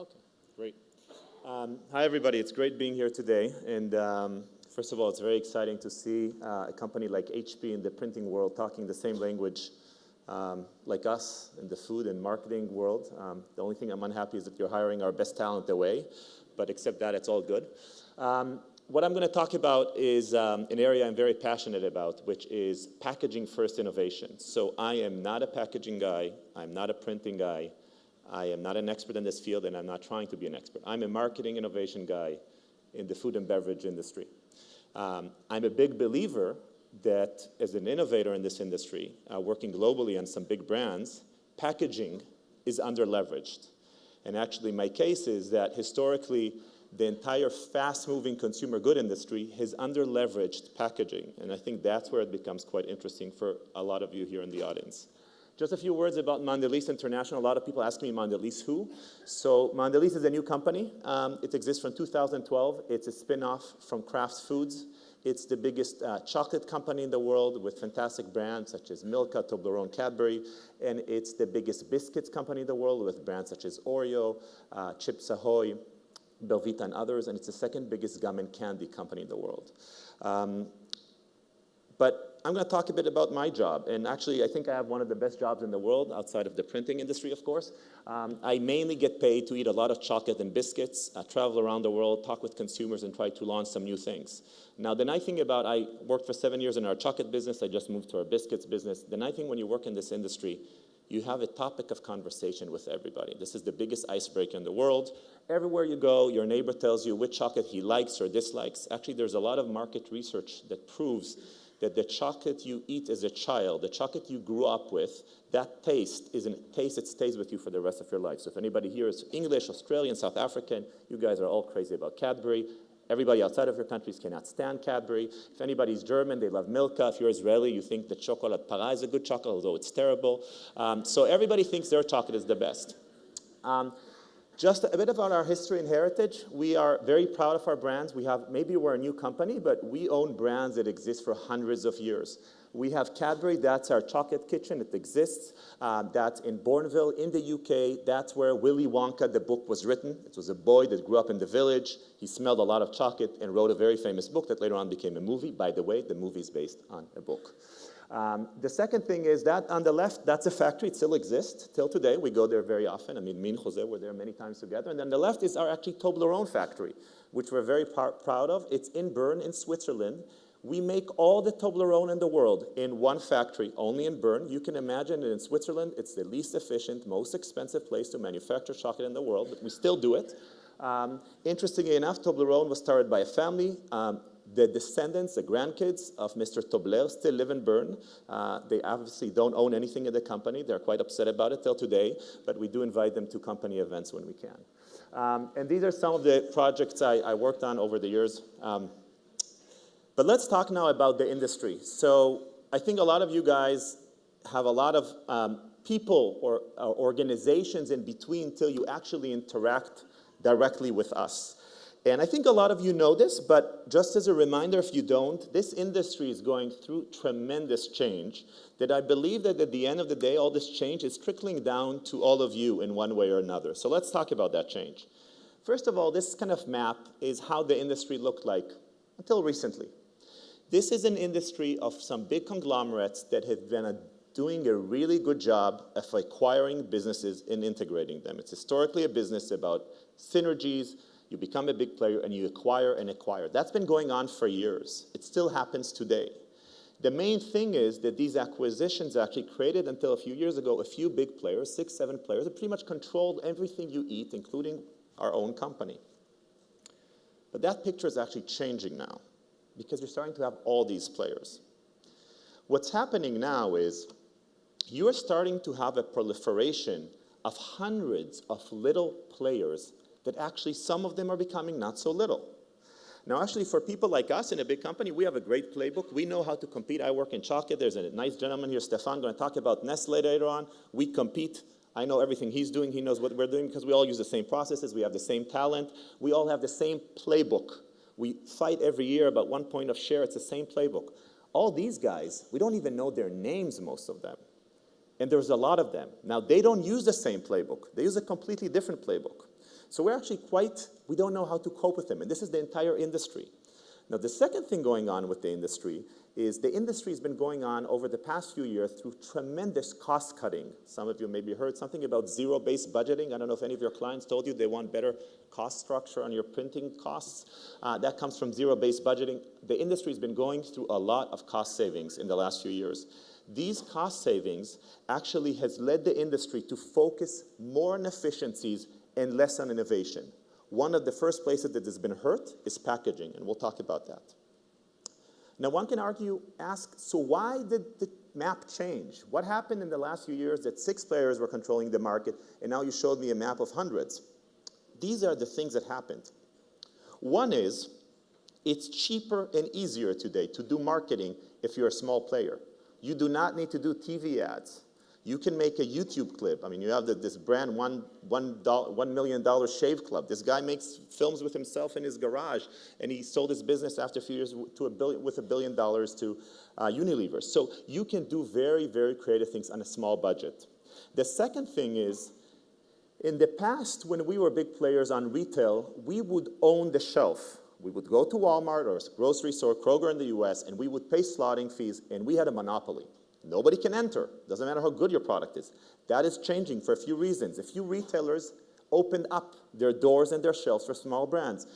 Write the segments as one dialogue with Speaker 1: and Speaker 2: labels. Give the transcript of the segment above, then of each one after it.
Speaker 1: Okay, great. Hi, everybody. It's great being here today. And first of all, it's very exciting to see a company like HP in the printing world talking the same language like us in the food and marketing world. The only thing I'm unhappy is that you're hiring our best talent away. But except that, it's all good. What I'm going to talk about is an area I'm very passionate about, which is packaging first innovation. So I am not a packaging guy. I'm not a printing guy. I am not an expert in this field, and I'm not trying to be an expert. I'm a marketing innovation guy in the food and beverage industry. I'm a big believer that as an innovator in this industry, working globally on some big brands, packaging is under-leveraged. And actually, my case is that historically, the entire fast-moving consumer good industry has under-leveraged packaging. And I think that's where it becomes quite interesting for a lot of you here in the audience. Just a few words about Mondelēz International. A lot of people ask me, Mondelēz who? So Mondelēz is a new company. It exists from 2012. It's a spin-off from Kraft Foods. It's the biggest chocolate company in the world with fantastic brands such as Milka, Toblerone, Cadbury. And it's the biggest biscuits company in the world with brands such as Oreo, Chips Ahoy, Belvita, and others. And it's the second biggest gum and candy company in the world. But I'm going to talk a bit about my job. And actually, I think I have one of the best jobs in the world outside of the printing industry, of course. I mainly get paid to eat a lot of chocolate and biscuits, travel around the world, talk with consumers, and try to launch some new things. Now, the nice thing about, I worked for 7 years in our chocolate business. I just moved to our biscuits business. The nice thing when you work in this industry, you have a topic of conversation with everybody. This is the biggest icebreaker in the world. Everywhere you go, your neighbor tells you which chocolate he likes or dislikes. Actually, there's a lot of market research that proves that the chocolate you eat as a child, the chocolate you grew up with, that taste is a taste that stays with you for the rest of your life. So if anybody here is English, Australian, South African, you guys are all crazy about Cadbury. Everybody outside of your countries cannot stand Cadbury. If anybody's German, they love Milka. If you're Israeli, you think that chocolate para is a good chocolate, although it's terrible. So everybody thinks their chocolate is the best. Just a bit about our history and heritage. We are very proud of our brands. Maybe we're a new company, but we own brands that exist for hundreds of years. We have Cadbury, that's our chocolate kitchen, it exists. That's in Bourneville in the UK. That's where Willy Wonka, the book, was written. It was a boy that grew up in the village. He smelled a lot of chocolate and wrote a very famous book that later on became a movie. By the way, the movie is based on a book. The second thing is that on the left, that's a factory. It still exists till today. We go there very often. I mean, me and Jose were there many times together. And then the left is our actually Toblerone factory, which we're very proud of. It's in Bern in Switzerland. We make all the Toblerone in the world in one factory, only in Bern. You can imagine that in Switzerland, it's the least efficient, most expensive place to manufacture chocolate in the world, but we still do it. Interestingly enough, Toblerone was started by a family. The descendants, the grandkids of Mr. Tobler still live in Bern. They obviously don't own anything in the company. They're quite upset about it till today, but we do invite them to company events when we can. And these are some of the projects I worked on over the years. But let's talk now about the industry. So I think a lot of you guys have a lot of people or organizations in between till you actually interact directly with us. And I think a lot of you know this, but just as a reminder, if you don't, this industry is going through tremendous change that I believe that at the end of the day, all this change is trickling down to all of you in one way or another. So let's talk about that change. First of all, this kind of map is how the industry looked like until recently. This is an industry of some big conglomerates that have been doing a really good job of acquiring businesses and integrating them. It's historically a business about synergies. You become a big player and you acquire and acquire. That's been going on for years. It still happens today. The main thing is that these acquisitions actually created until a few years ago a few big players, 6, 7 players, that pretty much controlled everything you eat, including our own company. But that picture is actually changing now because you're starting to have all these players. What's happening now is you're starting to have a proliferation of hundreds of little players that actually some of them are becoming not so little. Now, actually, for people like us in a big company, we have a great playbook. We know how to compete. I work in chocolate. There's a nice gentleman here, Stefan, going to talk about Nestle later on. We compete. I know everything he's doing. He knows what we're doing because we all use the same processes. We have the same talent. We all have the same playbook. We fight every year about 1 point of share. It's the same playbook. All these guys, we don't even know their names, most of them. And there's a lot of them. Now, they don't use the same playbook. They use a completely different playbook. So we don't know how to cope with them, and this is the entire industry. Now, the second thing going on with the industry is the industry has been going on over the past few years through tremendous cost cutting. Some of you maybe heard something about zero-based budgeting. I don't know if any of your clients told you they want better cost structure on your printing costs. That comes from zero-based budgeting. The industry has been going through a lot of cost savings in the last few years. These cost savings actually has led the industry to focus more on efficiencies and less on innovation. One of the first places that has been hurt is packaging, and we'll talk about that. Now, one can ask, so why did the map change? What happened in the last few years that 6 players were controlling the market, and now you showed me a map of hundreds? These are the things that happened. One is, it's cheaper and easier today to do marketing if you're a small player. You do not need to do TV ads. You can make a YouTube clip. I mean, you have this brand, $1 million Shave Club. This guy makes films with himself in his garage, and he sold his business after a few years with $1 billion to Unilever. So you can do very, very creative things on a small budget. The second thing is, in the past, when we were big players on retail, we would own the shelf. We would go to Walmart or a grocery store, Kroger in the US, and we would pay slotting fees, and we had a monopoly. Nobody can enter. Doesn't matter how good your product is. That is changing for a few reasons. A few retailers opened up their doors and their shelves for small brands.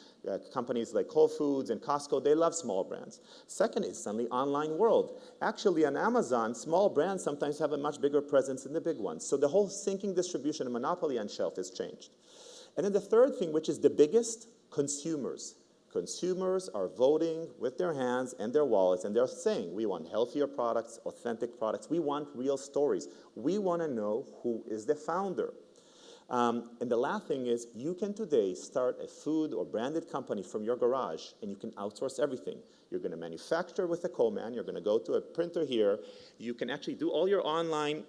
Speaker 1: Companies like Whole Foods and Costco, they love small brands. Second is suddenly online world. Actually, on Amazon, small brands sometimes have a much bigger presence than the big ones. So the whole sinking distribution and monopoly on shelf has changed. And then the third thing, which is the biggest, consumers. Consumers are voting with their hands and their wallets, and they're saying, we want healthier products, authentic products. We want real stories. We want to know who is the founder. And the last thing is, you can today start a food or branded company from your garage, and you can outsource everything. You're going to manufacture with a co-man. You're going to go to a printer here. You can actually do all your online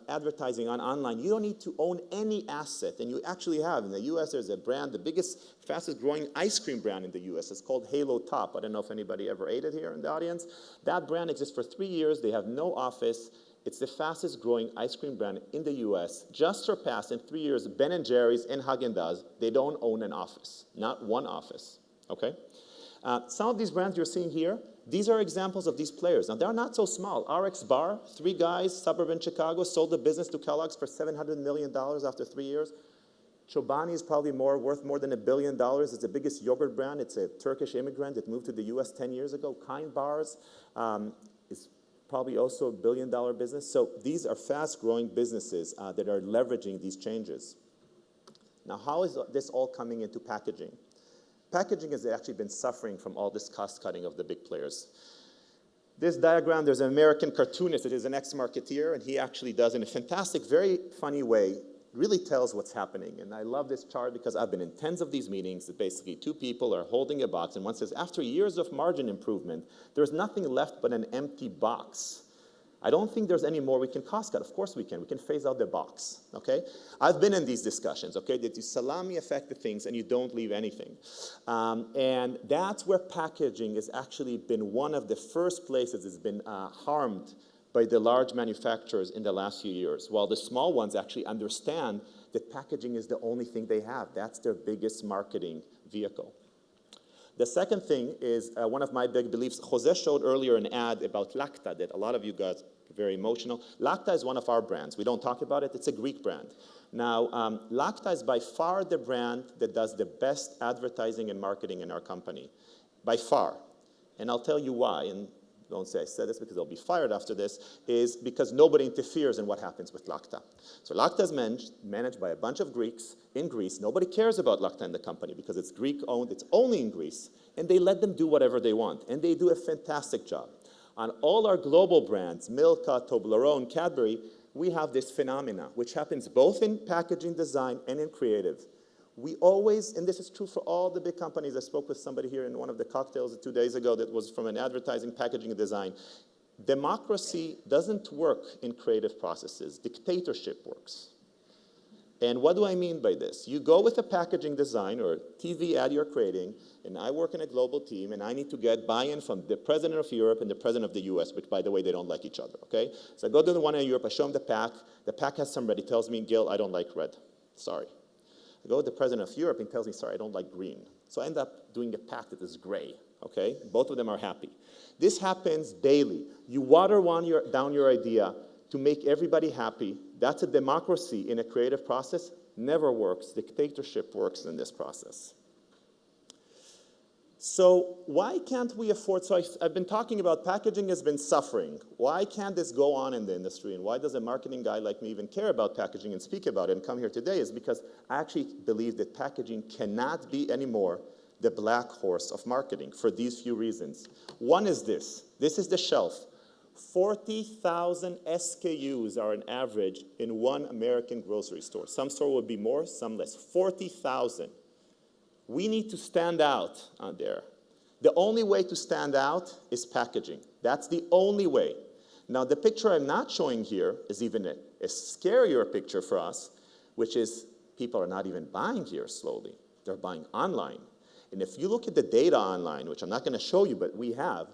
Speaker 1: advertising online. You don't need to own any asset, and you actually have. In the US, there's a brand, the biggest, fastest growing ice cream brand in the US. It's called Halo Top. I don't know if anybody ever ate it here in the audience. That brand exists for 3 years. They have no office. It's the fastest growing ice cream brand in the US. Just surpassed in 3 years Ben & Jerry's and Haagen-Dazs. They don't own an office, not one office, okay? Some of these brands you're seeing here, these are examples of these players. Now, they're not so small. RX Bar, 3 guys, suburban Chicago, sold the business to Kellogg's for $700 million after 3 years. Chobani is probably worth more than $1 billion. It's the biggest yogurt brand. It's a Turkish immigrant that moved to the US 10 years ago. Kind Bars is probably also $1 billion business. So these are fast-growing businesses that are leveraging these changes. Now, how is this all coming into packaging? Packaging has actually been suffering from all this cost-cutting of the big players. This diagram, there's an American cartoonist that is an ex-marketeer, and he actually does, in a fantastic, very funny way, really tells what's happening. And I love this chart because I've been in tens of these meetings that basically 2 people are holding a box, and one says, after years of margin improvement, there's nothing left but an empty box. I don't think there's any more we can cost cut. Of course we can. We can phase out the box, okay? I've been in these discussions, okay, that you salami affect the things and you don't leave anything. And that's where packaging has actually been one of the first places that's been harmed by the large manufacturers in the last few years, while the small ones actually understand that packaging is the only thing they have. That's their biggest marketing vehicle. The second thing is one of my big beliefs. Jose showed earlier an ad about Lacta that a lot of you guys are very emotional. Lacta is one of our brands. We don't talk about it. It's a Greek brand. Now, Lacta is by far the brand that does the best advertising and marketing in our company, by far. And I'll tell you why. And don't say I said this because I'll be fired after this, is because nobody interferes in what happens with Lacta. So Lacta is managed by a bunch of Greeks in Greece. Nobody cares about Lacta in the company because it's Greek-owned. It's only in Greece. And they let them do whatever they want. And they do a fantastic job. On all our global brands, Milka, Toblerone, Cadbury, we have this phenomena, which happens both in packaging design and in creative. We always, and this is true for all the big companies. I spoke with somebody here in one of the cocktails 2 days ago that was from an advertising, packaging, and design. Democracy doesn't work in creative processes. Dictatorship works. And what do I mean by this? You go with a packaging design or TV ad you're creating, and I work in a global team, and I need to get buy-in from the president of Europe and the president of the US, which, by the way, they don't like each other, okay? So I go to the one in Europe, I show them the pack. The pack has some red. He tells me, Gil, I don't like red. Sorry. I go to the president of Europe and he tells me, sorry, I don't like green. So I end up doing a pack that is gray, okay? Both of them are happy. This happens daily. You water down your idea to make everybody happy. That's a democracy in a creative process. Never works. Dictatorship works in this process. So why can't we afford, so I've been talking about packaging has been suffering. Why can't this go on in the industry? And why does a marketing guy like me even care about packaging and speak about it and come here today is because I actually believe that packaging cannot be anymore the black horse of marketing for these few reasons. One is this. This is the shelf. 40,000 SKUs are an average in one American grocery store. Some store would be more, some less. 40,000. We need to stand out on there. The only way to stand out is packaging. That's the only way. Now, the picture I'm not showing here is even a scarier picture for us, which is people are not even buying here slowly. They're buying online. And if you look at the data online, which I'm not going to show you, but we have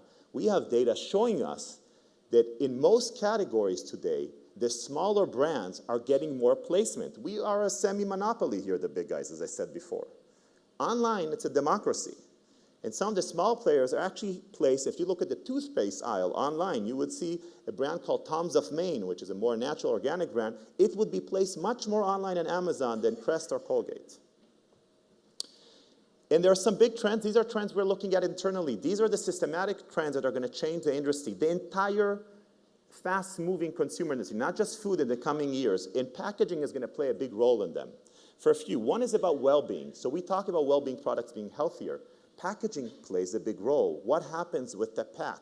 Speaker 1: data showing us that in most categories today, the smaller brands are getting more placement. We are a semi-monopoly here, the big guys, as I said before. Online, it's a democracy. And some of the small players are actually placed, if you look at the toothpaste aisle online, you would see a brand called Tom's of Maine, which is a more natural organic brand. It would be placed much more online on Amazon than Crest or Colgate. And there are some big trends. These are trends we're looking at internally. These are the systematic trends that are going to change the industry, the entire fast-moving consumer industry, not just food in the coming years. And packaging is going to play a big role in them. For a few, one is about well-being. So we talk about well-being products being healthier. Packaging plays a big role. What happens with the pack?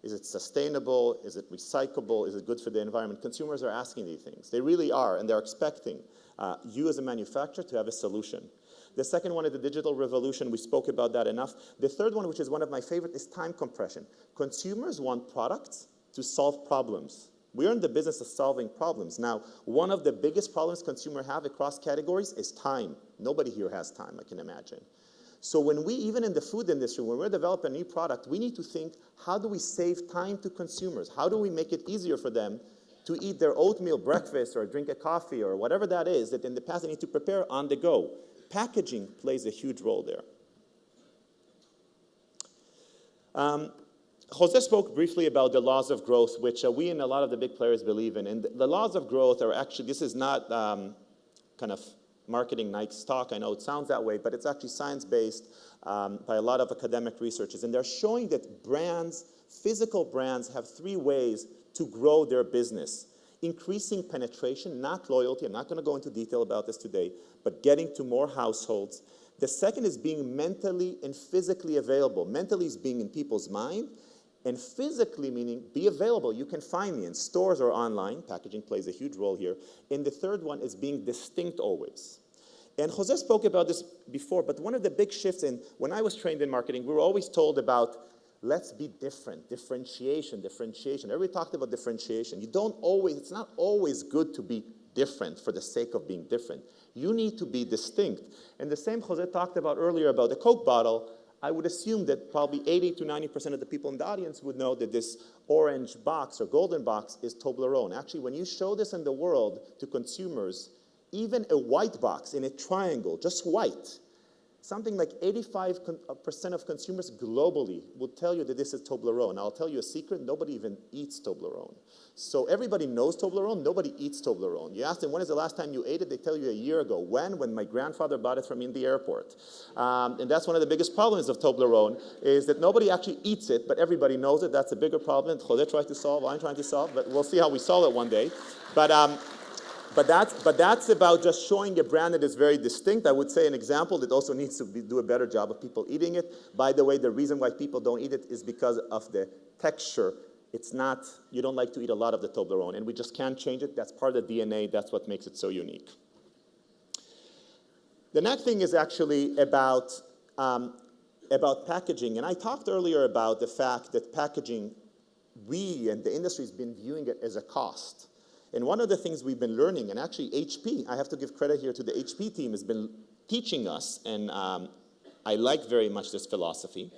Speaker 1: Is it sustainable? Is it recyclable? Is it good for the environment? Consumers are asking these things. They really are, and they're expecting you as a manufacturer to have a solution. The second one is the digital revolution. We spoke about that enough. The third one, which is one of my favorite, is time compression. Consumers want products to solve problems. We're in the business of solving problems. Now, one of the biggest problems consumers have across categories is time. Nobody here has time, I can imagine. So when we, even in the food industry, when we're developing a new product, we need to think, how do we save time to consumers? How do we make it easier for them to eat their oatmeal breakfast or drink a coffee or whatever that is that in the past they need to prepare on the go? Packaging plays a huge role there. Jose spoke briefly about the laws of growth, which we and a lot of the big players believe in. And the laws of growth are actually, this is not kind of marketing Nike's talk. I know it sounds that way, but it's actually science-based by a lot of academic researchers. And they're showing that brands, physical brands, have three ways to grow their business. Increasing penetration, not loyalty. I'm not going to go into detail about this today, but getting to more households. The second is being mentally and physically available. Mentally is being in people's mind, and physically meaning be available. You can find me in stores or online. Packaging plays a huge role here. And the third one is being distinct always. And Jose spoke about this before, but one of the big shifts in, when I was trained in marketing, we were always told about, let's be different, differentiation. Everybody talked about differentiation. It's not always good to be different for the sake of being different. You need to be distinct. And the same Jose talked about earlier about the Coke bottle. I would assume that probably 80 to 90% of the people in the audience would know that this orange box or golden box is Toblerone. Actually, when you show this in the world to consumers, even a white box in a triangle, just white, something like 85% of consumers globally will tell you that this is Toblerone. I'll tell you a secret, nobody even eats Toblerone. So everybody knows Toblerone, nobody eats Toblerone. You ask them, when is the last time you ate it? They tell you a year ago. When my grandfather bought it from me in the airport. And that's one of the biggest problems of Toblerone, is that nobody actually eats it, but everybody knows it. That's a bigger problem Jose tries to solve, I'm trying to solve, but we'll see how we solve it one day. But that's about just showing a brand that is very distinct. I would say an example that also needs to do a better job of people eating it. By the way, the reason why people don't eat it is because of the texture. It's not, you don't like to eat a lot of the Toblerone, and we just can't change it. That's part of the DNA. That's what makes it so unique. The next thing is actually about packaging. And I talked earlier about the fact that packaging, we and the industry has been viewing it as a cost. And one of the things we've been learning, and actually HP, I have to give credit here to the HP team, has been teaching us, and I like very much this philosophy,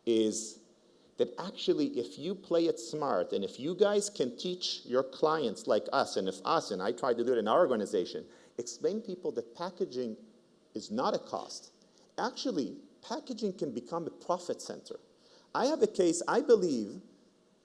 Speaker 1: is that actually if you play it smart, and if you guys can teach your clients like us, and I try to do it in our organization, explain to people that packaging is not a cost. Actually, packaging can become a profit center. I have a case, I believe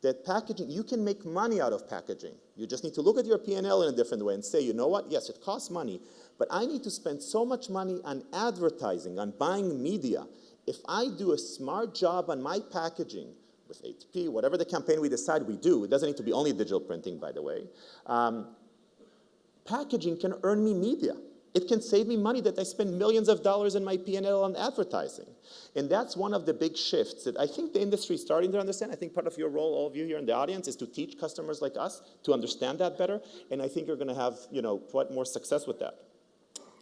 Speaker 1: that packaging, you can make money out of packaging. You just need to look at your P&L in a different way and say, you know what, yes, it costs money, but I need to spend so much money on advertising, on buying media. If I do a smart job on my packaging, with HP, whatever the campaign we decide we do, it doesn't need to be only digital printing, by the way, packaging can earn me media. It can save me money that I spend millions of dollars in my P&L on advertising. And that's one of the big shifts that I think the industry is starting to understand. I think part of your role, all of you here in the audience, is to teach customers like us to understand that better. And I think you're going to have, quite more success with that.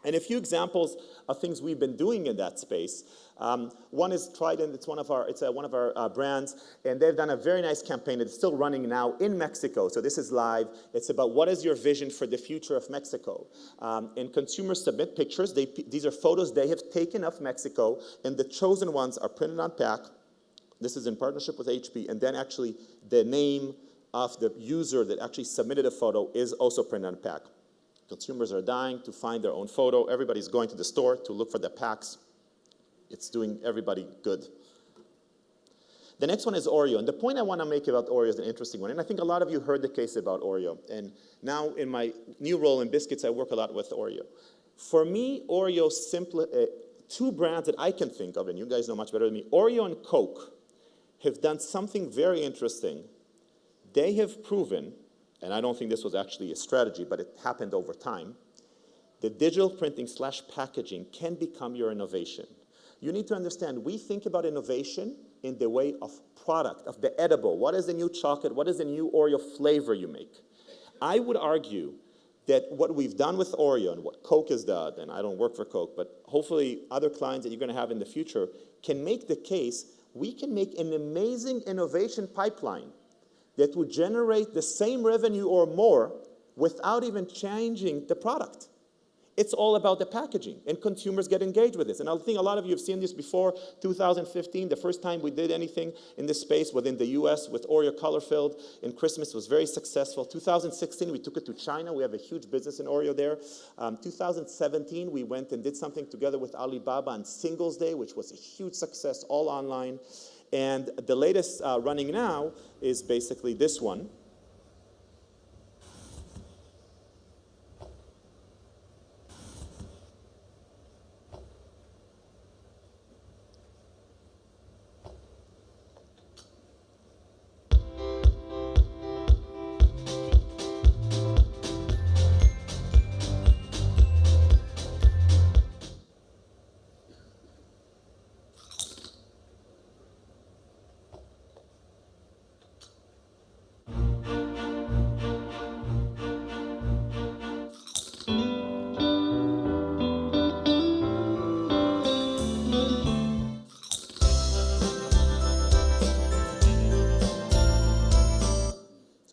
Speaker 1: And a few examples of things we've been doing in that space. One is Trident. It's one of our brands, and they've done a very nice campaign. It's still running now in Mexico, so this is live. It's about what is your vision for the future of Mexico. And consumers submit pictures. These are photos they have taken of Mexico, and the chosen ones are printed on pack. This is in partnership with HP, and then actually the name of the user that actually submitted a photo is also printed on pack. Consumers are dying to find their own photo. Everybody's going to the store to look for the packs. It's doing everybody good. The next one is Oreo. And the point I want to make about Oreo is an interesting one. And I think a lot of you heard the case about Oreo. And now in my new role in biscuits, I work a lot with Oreo. For me, Oreo two brands that I can think of, and you guys know much better than me, Oreo and Coke have done something very interesting. They have proven, and I don't think this was actually a strategy, but it happened over time, that digital printing / packaging can become your innovation. You need to understand, we think about innovation in the way of product, of the edible. What is the new chocolate? What is the new Oreo flavor you make? I would argue that what we've done with Oreo and what Coke has done, and I don't work for Coke, but hopefully other clients that you're going to have in the future can make the case we can make an amazing innovation pipeline that would generate the same revenue or more without even changing the product. It's all about the packaging, and consumers get engaged with this. And I think a lot of you have seen this before. 2015, the first time we did anything in this space within the US with Oreo color-filled, and Christmas was very successful. 2016, we took it to China. We have a huge business in Oreo there. 2017, we went and did something together with Alibaba on Singles Day, which was a huge success, all online. And the latest running now is basically this one.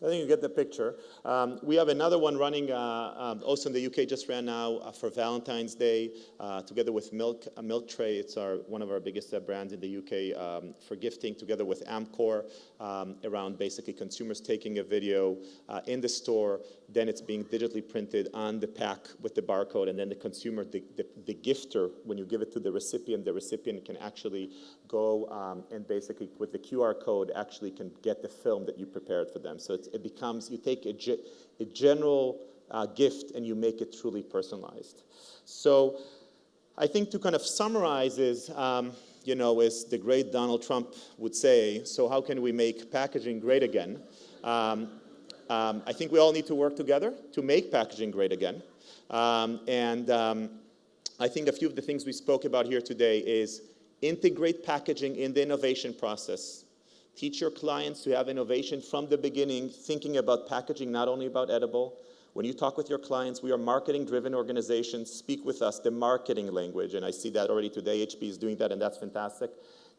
Speaker 1: I think you get the picture. We have another one running also in the UK, just ran now for Valentine's Day, together with Milk Tray. It's one of our biggest brands in the UK for gifting, together with Amcor, around basically consumers taking a video in the store, then it's being digitally printed on the pack with the barcode, and then the consumer, the gifter, when you give it to the recipient can actually go and basically with the QR code actually can get the film that you prepared for them. So it becomes, you take a general gift and you make it truly personalized. So I think to kind of summarize is, as the great Donald Trump would say, so how can we make packaging great again? I think we all need to work together to make packaging great again. I think a few of the things we spoke about here today is integrate packaging in the innovation process. Teach your clients to have innovation from the beginning, thinking about packaging, not only about edible. When you talk with your clients, we are marketing-driven organizations. Speak with us, the marketing language, and I see that already today. HP is doing that, and that's fantastic.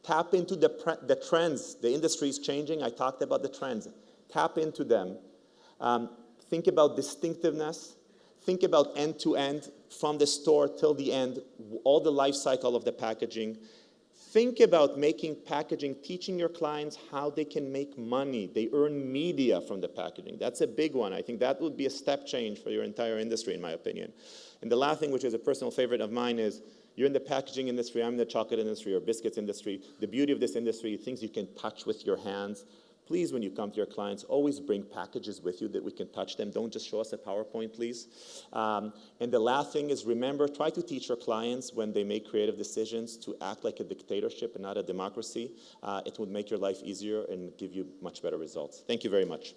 Speaker 1: Tap into the trends. The industry is changing. I talked about the trends. Tap into them. Think about distinctiveness. Think about end-to-end, from the store till the end, all the life cycle of the packaging. Think about making packaging, teaching your clients how they can make money. They earn media from the packaging. That's a big one. I think that would be a step change for your entire industry, in my opinion. And the last thing, which is a personal favorite of mine, is you're in the packaging industry, I'm in the chocolate industry or biscuits industry. The beauty of this industry, things you can touch with your hands. Please, when you come to your clients, always bring packages with you that we can touch them. Don't just show us a PowerPoint, please. And the last thing is, remember, try to teach your clients when they make creative decisions to act like a dictatorship and not a democracy. It would make your life easier and give you much better results. Thank you very much.